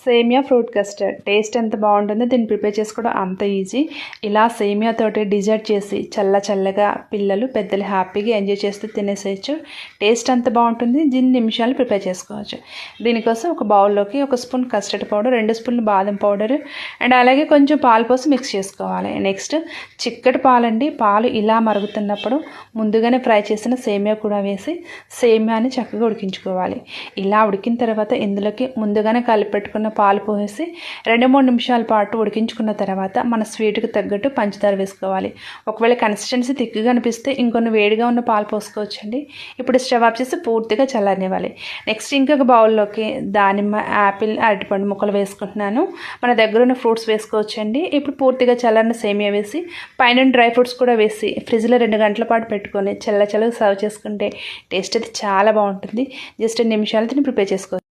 సేమియా fruit custard taste ఎంత బాగుంటుందో దీన్ని ప్రిపేర్ చేసుకోవడం అంత ఈజీ. ఇలా సేమియాతోటి డిజర్ట్ చేసి చల్లగా పిల్లలు పెద్దలు హ్యాపీగా ఎంజాయ్ చేస్తూ తినేసేయచ్చు. టేస్ట్ అంత బాగుంటుంది. దీన్ని నిమిషాలు ప్రిపేర్ చేసుకోవచ్చు. దీనికోసం ఒక బౌల్లోకి 1 స్పూన్ కస్టర్డ్ పౌడర్, 2 స్పూన్లు బాదం పౌడర్ అండ్ అలాగే కొంచెం పాలు పోసి మిక్స్ చేసుకోవాలి. నెక్స్ట్ చిక్కటి పాలండి. పాలు ఇలా మరుగుతున్నప్పుడు ముందుగానే ఫ్రై చేసిన సేమియా కూడా వేసి సేమియాని చక్కగా ఉడికించుకోవాలి. ఇలా ఉడికిన తర్వాత ఇందులోకి ముందుగానే కలిపెట్టుకున్న పాలు పోసి 2-3 నిమిషాల పాటు ఉడికించుకున్న తర్వాత మన స్వీట్కి తగ్గట్టు పంచదార వేసుకోవాలి. ఒకవేళ కన్సిస్టెన్సీ థిక్గా అనిపిస్తే ఇంకొన్ని వేడిగా ఉన్న పాలు పోసుకోవచ్చండి. ఇప్పుడు స్టవ్ ఆఫ్ చేసి పూర్తిగా చల్లనివ్వాలి. నెక్స్ట్ ఇంకొక బౌల్లోకి దానిమ్మ, యాపిల్, అరటిపండు ముక్కలు వేసుకుంటున్నాను. మన దగ్గర ఉన్న ఫ్రూట్స్ వేసుకోవచ్చండి. ఇప్పుడు పూర్తిగా చల్లని సేమియా వేసి పైన డ్రై ఫ్రూట్స్ కూడా వేసి ఫ్రిడ్జ్లో 2 గంటల పాటు పెట్టుకొని చల్లగా సర్వ్ చేసుకుంటే టేస్ట్ అయితే చాలా బాగుంటుంది. జస్ట్ 2 నిమిషాలు దీన్ని ప్రిపేర్ చేసుకోవచ్చు.